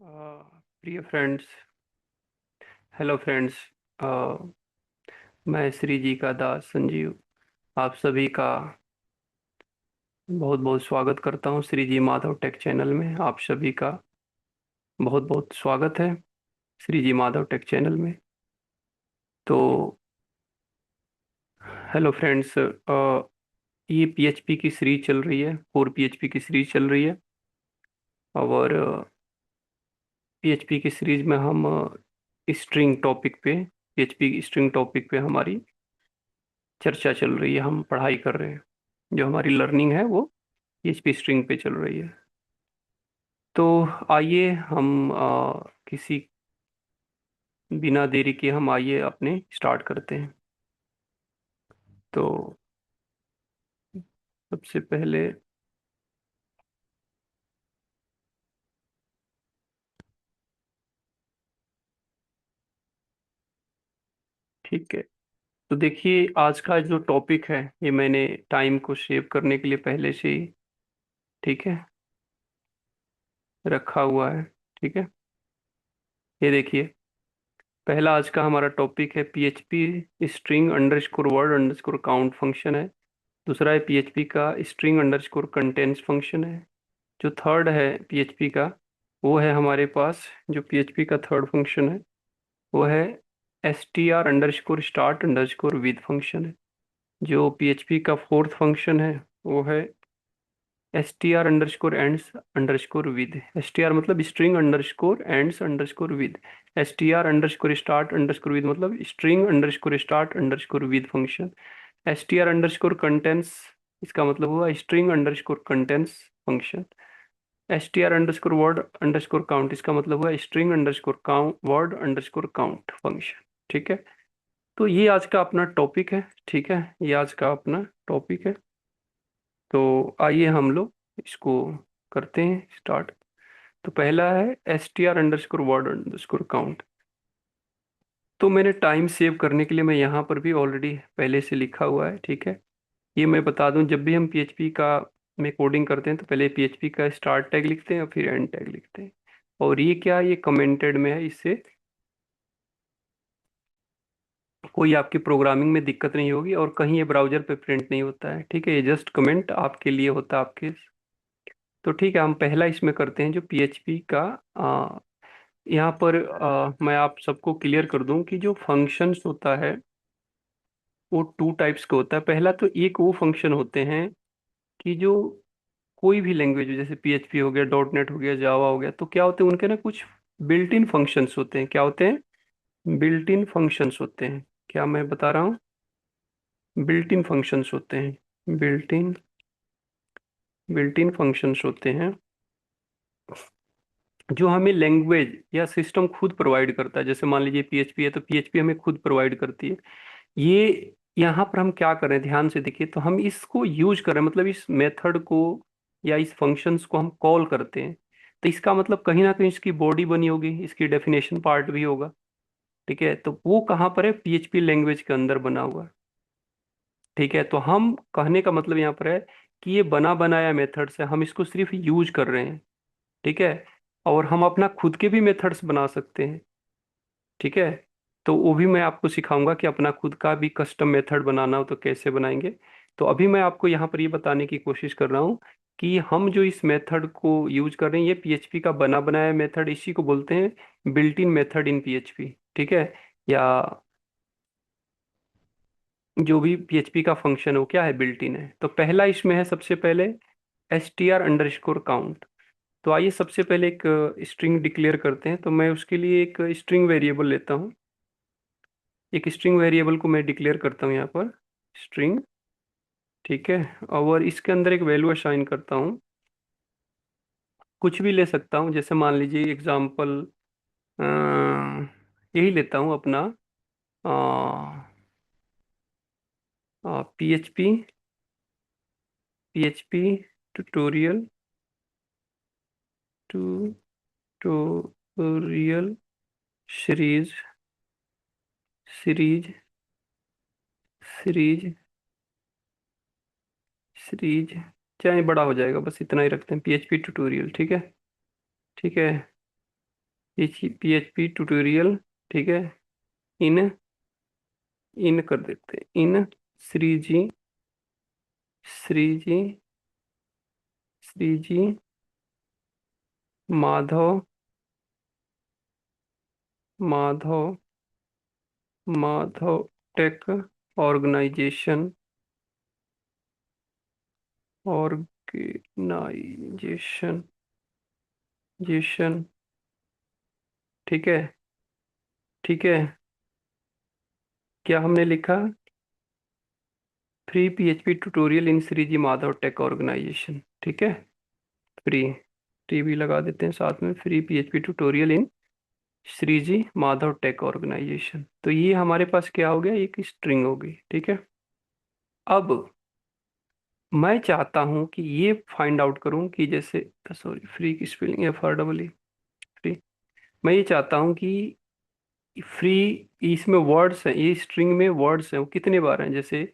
प्रिय friends, hello friends. मैं श्री जी का दास संजीव आप सभी का बहुत बहुत स्वागत करता हूं। श्री जी माधव टेक चैनल में आप सभी का बहुत बहुत स्वागत है। श्री जी माधव टेक चैनल में तो हेलो फ्रेंड्स, ये पीएचपी की सीरीज चल रही है, कोर पीएचपी की सीरीज चल रही है। और पीएचपी की सीरीज में हम स्ट्रिंग टॉपिक पे पीएचपी स्ट्रिंग टॉपिक पे हमारी चर्चा चल रही है, हम पढ़ाई कर रहे हैं। जो हमारी लर्निंग है वो पीएचपी स्ट्रिंग पे चल रही है। तो आइए हम किसी बिना देरी के हम आइए अपने स्टार्ट करते हैं। तो सबसे पहले ठीक है, तो देखिए आज का जो टॉपिक है ये मैंने टाइम को सेव करने के लिए पहले से ही ठीक है रखा हुआ है। ठीक है, ये देखिए पहला आज का हमारा टॉपिक है PHP string underscore word underscore count function है। दूसरा है पीएचपी का स्ट्रिंग अंडरस्कोर कंटेंट्स फंक्शन है। जो थर्ड है पीएचपी का वो है हमारे पास, जो पीएचपी का थर्ड फंक्शन है वो है S T R underscore start underscore with function है। जो पीएचपी का फोर्थ फंक्शन है वो है S T R underscore ends underscore with. S T R मतलब string underscore ends underscore with. S T R underscore start underscore with मतलब string underscore start underscore with function. S T R underscore contents इसका मतलब हुआ string underscore contents function. S T R underscore word underscore count इसका मतलब हुआ string underscore count word underscore count function. ठीक है, तो ये आज का अपना टॉपिक है। ठीक है, ये आज का अपना टॉपिक है। तो आइए हम लोग इसको करते हैं स्टार्ट। तो पहला है S T R underscore word underscore count. तो मैंने टाइम सेव करने के लिए मैं यहाँ पर भी ऑलरेडी पहले से लिखा हुआ है। ठीक है, ये मैं बता दूं, जब भी हम पीएचपी का में कोडिंग करते हैं तो पहले पीएचपी का स्टार्ट टैग लिखते हैं और फिर एंड टैग लिखते हैं। और ये क्या, ये कमेंटेड में है, इससे कोई आपकी प्रोग्रामिंग में दिक्कत नहीं होगी और कहीं ये ब्राउजर पे प्रिंट नहीं होता है। ठीक है, ये जस्ट कमेंट आपके लिए होता है आपके। तो ठीक है, हम पहला इसमें करते हैं जो पीएचपी का यहाँ पर मैं आप सबको क्लियर कर दूं कि जो फंक्शंस होता है वो टू टाइप्स का होता है। पहला तो एक वो फंक्शन होते हैं कि जो कोई भी लैंग्वेज जैसे पीएचपी हो गया, डॉट नेट हो गया, जावा हो गया, तो क्या होते हैं उनके ना कुछ बिल्ट इन फंक्शंस होते हैं। क्या होते हैं? बिल्ट इन फंक्शंस होते हैं। क्या मैं बता रहा हूँ? बिल्ट इन फंक्शंस होते हैं। बिल्ट इन फंक्शंस होते हैं जो हमें लैंग्वेज या सिस्टम खुद प्रोवाइड करता है। जैसे मान लीजिए पीएचपी है तो पीएचपी हमें खुद प्रोवाइड करती है। ये यहाँ पर हम क्या कर रहे हैं, ध्यान से देखिए, तो हम इसको यूज कर रहे हैं, मतलब इस मेथड को या इस फंक्शंस को हम कॉल करते हैं। तो इसका मतलब कहीं ना कहीं इसकी बॉडी बनी होगी, इसकी डेफिनेशन पार्ट भी होगा। ठीक है, तो वो कहाँ पर है? पीएचपी लैंग्वेज के अंदर बना हुआ है। ठीक है, तो हम कहने का मतलब यहाँ पर है कि ये बना बनाया मेथड्स है, हम इसको सिर्फ यूज कर रहे हैं। ठीक है, और हम अपना खुद के भी मेथड्स बना सकते हैं। ठीक है, तो वो भी मैं आपको सिखाऊंगा कि अपना खुद का भी कस्टम मेथड बनाना हो तो कैसे बनाएंगे। तो अभी मैं आपको यहाँ पर ये बताने की कोशिश कर रहा हूँ कि हम जो इस मेथड को यूज कर रहे हैं ये पीएचपी का बना बनाया मेथड, इसी को बोलते हैं built in method in PHP. ठीक है, या जो भी पीएचपी का फंक्शन हो क्या है, बिल्ट इन है। तो पहला इसमें है सबसे पहले S T R underscore count. तो आइए सबसे पहले एक स्ट्रिंग डिक्लेयर करते हैं। तो मैं उसके लिए एक स्ट्रिंग वेरिएबल लेता हूँ। एक स्ट्रिंग वेरिएबल को मैं डिक्लेयर करता हूँ यहाँ पर, स्ट्रिंग। ठीक है, और इसके अंदर एक वैल्यू असाइन करता हूँ। कुछ भी ले सकता हूँ, जैसे मान लीजिए एग्जाम्पल यही लेता हूँ अपना PHP PHP tutorial tutorial series series series series चाहे बड़ा हो जाएगा, बस इतना ही रखते हैं, पीएचपी ट्यूटोरियल। ठीक है, ठीक है, PHP ट्यूटोरियल, ठीक है। इन इन कर देते हैं, in Shreeji, Shreeji, Shreeji Madhav, Madhav, Madhav tech organization, organization, जेशन, ठीक है। ठीक है, क्या हमने लिखा? Free PHP tutorial in Shreeji Madhav tech organization, ठीक है। फ्री, टीवी लगा देते हैं साथ में, free PHP tutorial in Shreeji Madhav tech organization. तो ये हमारे पास क्या हो गया, एक स्ट्रिंग हो गई, ठीक है। अब मैं चाहता हूं कि ये फाइंड आउट करूं कि जैसे, सॉरी, फ्री की स्पेलिंग FREE, फ्री। मैं ये चाहता हूं कि फ्री, इसमें वर्ड्स हैं, ये स्ट्रिंग में वर्ड्स हैं, वो कितने बार हैं, जैसे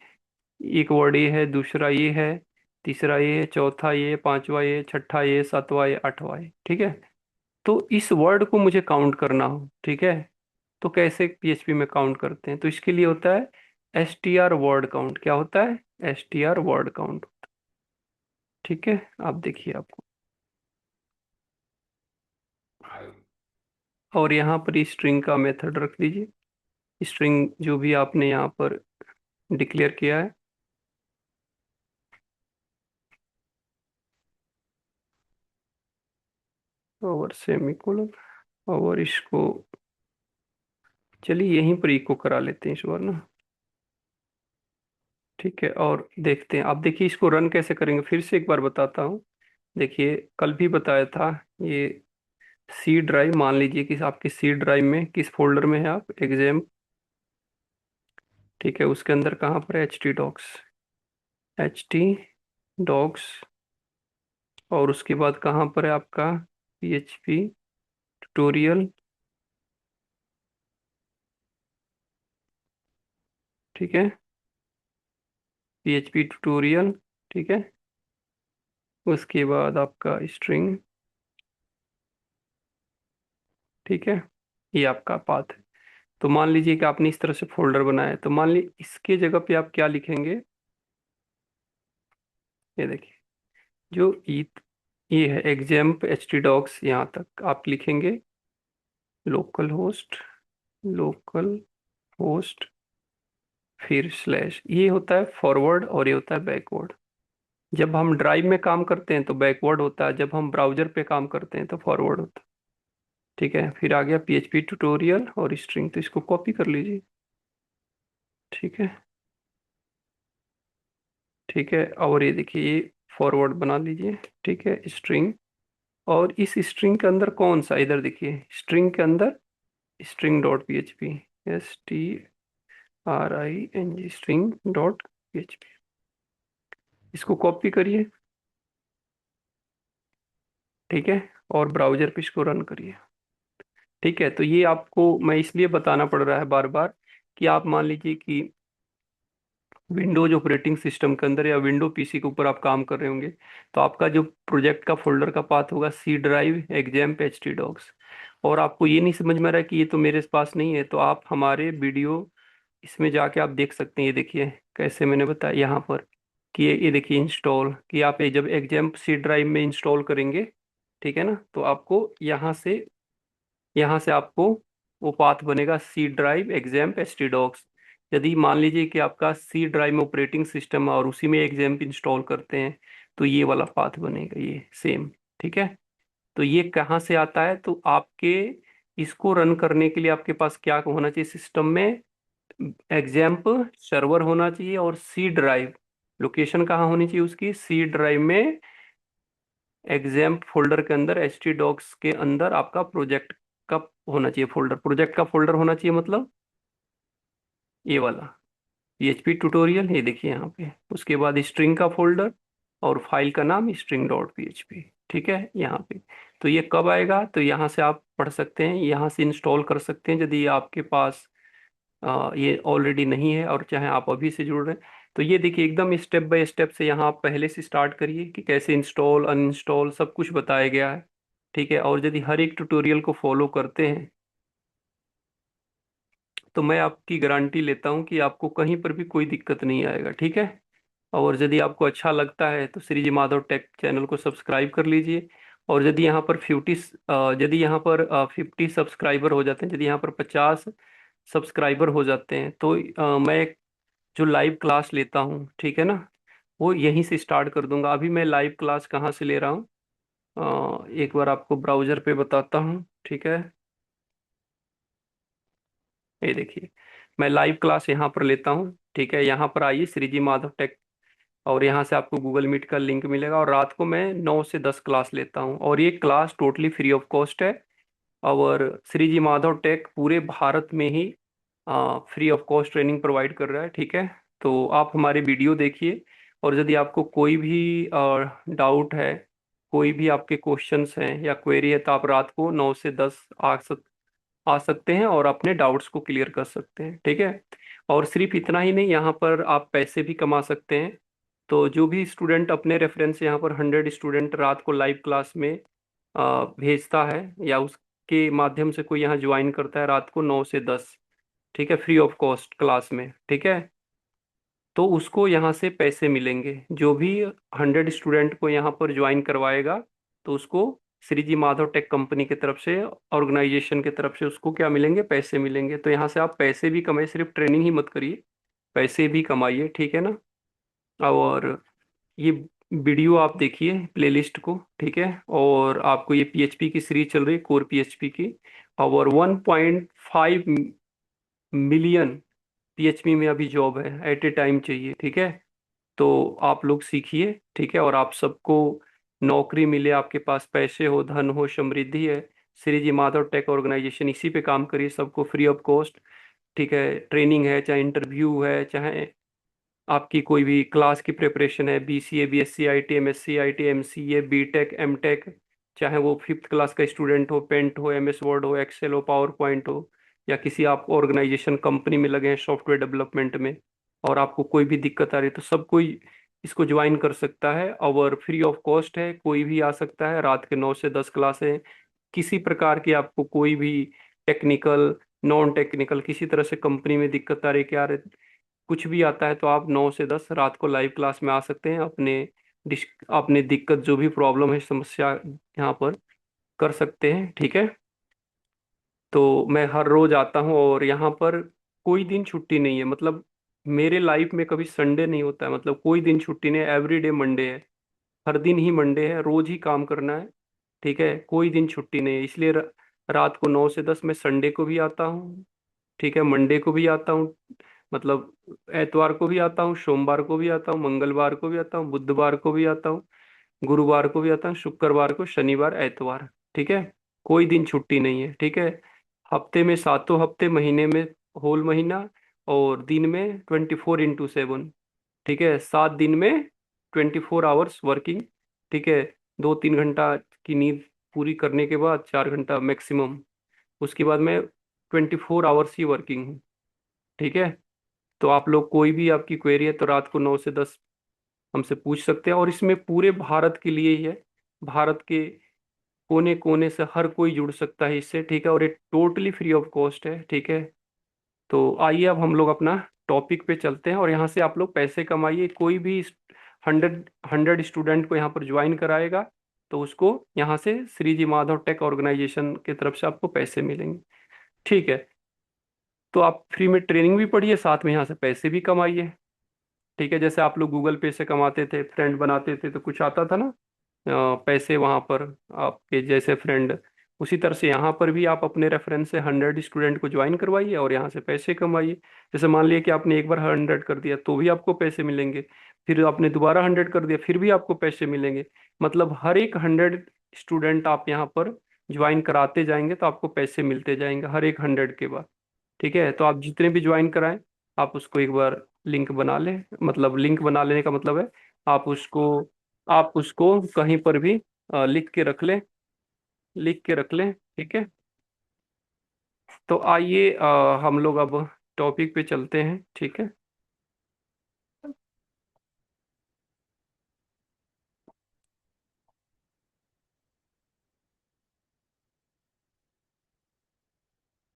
एक वर्ड ये है, दूसरा ये है, तीसरा ये है, चौथा ये, पांचवा ये, छठा ये, सातवां ये, आठवां ये, ठीक है। तो इस वर्ड को मुझे काउंट करना हो, ठीक है। तो कैसे पीएचपी में काउंट करते हैं, तो इसके लिए होता है STR वर्ड काउंट। क्या होता है? STR वर्ड काउंट, ठीक है। आप देखिए आपको, और यहाँ पर स्ट्रिंग का मेथड रख दीजिए, स्ट्रिंग जो भी आपने यहाँ पर डिक्लेयर किया है। और सेमीकोलन, और इसको चलिए यहीं पर इको करा लेते हैं इस बार ना, ठीक है। और देखते हैं, आप देखिए इसको रन कैसे करेंगे, फिर से एक बार बताता हूँ। देखिए कल भी बताया था, ये सी ड्राइव मान लीजिए कि आपकी सी ड्राइव में किस फोल्डर में है, आप एग्जाम, ठीक है। उसके अंदर कहाँ पर है? HT docs, HT docs. और उसके बाद कहाँ पर है आपका? PHP ट्यूटोरियल, ठीक है। PHP ट्यूटोरियल, ठीक है। उसके बाद आपका स्ट्रिंग, ठीक है। ये आपका पाथ है। तो मान लीजिए कि आपने इस तरह से फोल्डर बनाया है, तो मान ली इसके जगह पे आप क्या लिखेंगे, ये देखिए, जो ये है एग्जाम्प HT डॉक्स, यहाँ तक आप लिखेंगे लोकल होस्ट, लोकल होस्ट, फिर स्लैश। ये होता है फॉरवर्ड और ये होता है बैकवर्ड। जब हम ड्राइव में काम करते हैं तो बैकवर्ड होता है, जब हम ब्राउजर पे काम करते हैं तो फॉरवर्ड होता है, ठीक है। फिर आ गया PHP ट्यूटोरियल और स्ट्रिंग, तो इसको कॉपी कर लीजिए, ठीक है। ठीक है, और ये देखिए ये फॉरवर्ड बना लीजिए, ठीक है, स्ट्रिंग। और इस स्ट्रिंग के अंदर कौन सा, इधर देखिए स्ट्रिंग के अंदर string.php, STRING, string.php, इसको कॉपी करिए, ठीक है। और ब्राउजर पे इसको रन करिए, ठीक है। तो ये आपको मैं इसलिए बताना पड़ रहा है बार बार कि आप मान लीजिए कि विंडोज ऑपरेटिंग सिस्टम के अंदर या विंडो पीसी के ऊपर आप काम कर रहे होंगे, तो आपका जो प्रोजेक्ट का फोल्डर का पाथ होगा C drive XAMPP HT docs. और आपको ये नहीं समझ में आ रहा है कि ये तो मेरे पास नहीं है, तो आप हमारे वीडियो इसमें जाके आप देख सकते हैं। ये देखिए कैसे मैंने बताया यहाँ पर कि ये देखिए इंस्टॉल, कि आप ये जब एग्जाम्प सी ड्राइव में इंस्टॉल करेंगे, ठीक है ना, तो आपको यहाँ से आपको वो पाथ बनेगा C drive XAMPP HT docs. यदि मान लीजिए कि आपका सी ड्राइव में ऑपरेटिंग सिस्टम है और उसी में एग्जाम्प इंस्टॉल करते हैं, तो ये वाला पाथ बनेगा, ये सेम, ठीक है। तो ये कहाँ से आता है, तो आपके इसको रन करने के लिए आपके पास क्या होना चाहिए सिस्टम में? एग्जाम्प सर्वर होना चाहिए, और सी ड्राइव लोकेशन कहाँ होनी चाहिए उसकी? सी ड्राइव में एग्जाम्प फोल्डर के अंदर HT डॉक्स के अंदर आपका प्रोजेक्ट का होना चाहिए फोल्डर, प्रोजेक्ट का फोल्डर होना चाहिए, मतलब ये वाला PHP ट्यूटोरियल, ये देखिए यहाँ पे। उसके बाद स्ट्रिंग का फोल्डर और फाइल का नाम string.php, ठीक है यहाँ पे। तो ये कब आएगा, तो यहाँ से आप पढ़ सकते हैं, यहाँ से इंस्टॉल कर सकते हैं यदि आपके पास ये ऑलरेडी नहीं है और चाहे आप अभी से जुड़ रहे हैं। तो ये देखिए एकदम स्टेप बाय स्टेप से यहाँ आप पहले से स्टार्ट करिए कि कैसे इंस्टॉल अनइंस्टॉल सब कुछ बताया गया है, ठीक है, और यदि हर एक ट्यूटोरियल को फॉलो करते हैं तो मैं आपकी गारंटी लेता हूँ कि आपको कहीं पर भी कोई दिक्कत नहीं आएगा। ठीक है, और यदि आपको अच्छा लगता है तो श्री जी माधव टेक चैनल को सब्सक्राइब कर लीजिए। और यदि यहाँ पर 50 सब्सक्राइबर हो जाते हैं, यदि यहाँ पर 50 सब्सक्राइबर हो जाते हैं तो मैं एक जो लाइव क्लास लेता हूँ, ठीक है ना, वो यहीं से स्टार्ट कर दूंगा। अभी मैं लाइव क्लास कहाँ से ले रहा हूँ, एक बार आपको ब्राउजर पे बताता हूँ। ठीक है, ये देखिए, मैं लाइव क्लास यहाँ पर लेता हूँ। ठीक है, यहाँ पर आइए श्री जी माधव टेक, और यहाँ से आपको गूगल मीट का लिंक मिलेगा, और रात को मैं 9 से 10 क्लास लेता हूँ, और ये class totally free of cost है। और श्री जी माधव टेक पूरे भारत में ही free of cost training provide कर रहा है। ठीक है, तो आप हमारे वीडियो देखिए, और यदि आपको कोई भी डाउट है, कोई भी आपके क्वेश्चंस हैं या क्वेरी है, तो आप रात को 9 से 10 आ सकते हैं और अपने डाउट्स को क्लियर कर सकते हैं। ठीक है, और सिर्फ इतना ही नहीं, यहाँ पर आप पैसे भी कमा सकते हैं। तो जो भी स्टूडेंट अपने रेफरेंस से यहाँ पर 100 स्टूडेंट रात को लाइव क्लास में भेजता है, या उसके माध्यम से कोई यहाँ ज्वाइन करता है रात को 9 से 10, ठीक है, फ्री ऑफ कॉस्ट क्लास में, ठीक है, तो उसको यहाँ से पैसे मिलेंगे। जो भी 100 स्टूडेंट को यहाँ पर ज्वाइन करवाएगा तो उसको श्री जी माधव टेक कंपनी की तरफ से, ऑर्गेनाइजेशन की तरफ से उसको क्या मिलेंगे, पैसे मिलेंगे। तो यहाँ से आप पैसे भी कमाए, सिर्फ ट्रेनिंग ही मत करिए, पैसे भी कमाइए। ठीक है ना, और ये वीडियो आप देखिए प्लेलिस्ट को। ठीक है, और आपको ये पीएचपी की सीरीज चल रही है, कोर पीएचपी की, और 1.5 मिलियन पीएचपी में अभी जॉब है एट ए टाइम चाहिए। ठीक है, तो आप लोग सीखिए। ठीक है, और आप सबको नौकरी मिले, आपके पास पैसे हो, धन हो, समृद्धि है, श्री जी माधव टेक ऑर्गेनाइजेशन इसी पे काम करिए, सबको फ्री ऑफ कॉस्ट। ठीक है, ट्रेनिंग है, चाहे इंटरव्यू है, चाहे आपकी कोई भी क्लास की प्रिपरेशन है, BCA, BSc IT, MSc IT, MCA, BTech, MTech, चाहे वो फिफ्थ क्लास का स्टूडेंट हो, पेंट हो, एमएस वर्ड हो, एक्सेल हो, पावर पॉइंट हो, या किसी आप ऑर्गेनाइजेशन कंपनी में लगे हैं सॉफ्टवेयर डेवलपमेंट में, और आपको कोई भी दिक्कत आ रही है, तो सब कोई इसको ज्वाइन कर सकता है, और फ्री ऑफ कॉस्ट है, कोई भी आ सकता है। रात के 9 से 10 क्लास है। किसी प्रकार की आपको कोई भी टेक्निकल, नॉन टेक्निकल, किसी तरह से कंपनी में दिक्कत आ रही है, क्या कुछ भी आता है, तो आप 9 से 10 रात को लाइव क्लास में आ सकते हैं, अपने दिक्कत जो भी प्रॉब्लम है, समस्या यहाँ पर कर सकते हैं। ठीक है, तो मैं हर रोज आता हूँ, और यहाँ पर कोई दिन छुट्टी नहीं है, मतलब मेरे लाइफ में कभी संडे नहीं होता है, मतलब कोई दिन छुट्टी नहीं है, एवरीडे मंडे है, हर दिन ही मंडे है, रोज ही काम करना है। ठीक है, कोई दिन छुट्टी नहीं है, इसलिए रात को 9 से 10 मैं संडे को भी आता हूँ। ठीक है, मंडे को भी आता हूँ, मतलब एतवार को भी आता हूँ, सोमवार को भी आता हूँ, मंगलवार को भी आता हूँ, बुधवार को भी आता हूँ, गुरुवार को भी आता हूँ, शुक्रवार को, शनिवार, एतवार। ठीक है, कोई दिन छुट्टी नहीं है। ठीक है, हफ्ते में सातों हफ्ते, महीने में होल महीना, और दिन में 24x7। ठीक है, 7 दिन में 24 आवर्स वर्किंग। ठीक है, 2-3 घंटा की नींद पूरी करने के बाद, 4 घंटा मैक्सिमम, उसके बाद मैं 24 आवर्स ही वर्किंग हूँ। ठीक है, तो आप लोग कोई भी आपकी क्वेरी है तो रात को 9 से 10 हमसे पूछ सकते हैं, और इसमें पूरे भारत के लिए ही है, भारत के कोने कोने से हर कोई जुड़ सकता है इससे। ठीक है, और ये टोटली फ्री ऑफ कॉस्ट है। ठीक है, तो आइए अब हम लोग अपना टॉपिक पे चलते हैं, और यहाँ से आप लोग पैसे कमाइए। कोई भी 100 स्टूडेंट को यहाँ पर ज्वाइन कराएगा तो उसको यहाँ से श्री जी माधव टेक ऑर्गेनाइजेशन की तरफ से आपको पैसे मिलेंगे। ठीक है, तो आप फ्री में ट्रेनिंग भी पढ़िए, साथ में यहाँ से पैसे भी कमाइए। ठीक है, जैसे आप लोग गूगल पे से कमाते थे, फ्रेंड बनाते थे, तो कुछ आता था ना, पैसे वहां पर आपके जैसे फ्रेंड, उसी तरह से यहाँ पर भी आप अपने रेफरेंस से 100 स्टूडेंट को ज्वाइन करवाइए और यहाँ से पैसे कमाइए। जैसे मान लिया कि आपने एक बार 100 कर दिया तो भी आपको पैसे मिलेंगे, फिर आपने दोबारा 100 कर दिया फिर भी आपको पैसे मिलेंगे। मतलब हर एक 100 स्टूडेंट आप यहाँ पर ज्वाइन कराते जाएंगे तो आपको पैसे मिलते जाएंगे हर एक 100 के बाद। ठीक है, तो आप जितने भी ज्वाइन कराएं, आप उसको एक बार लिंक बना लें, मतलब लिंक बना लेने का मतलब है आप उसको आप उसको कहीं पर भी लिख के रख लें, लिख के रख लें। ठीक है, तो आइए हम लोग अब टॉपिक पे चलते हैं। ठीक है।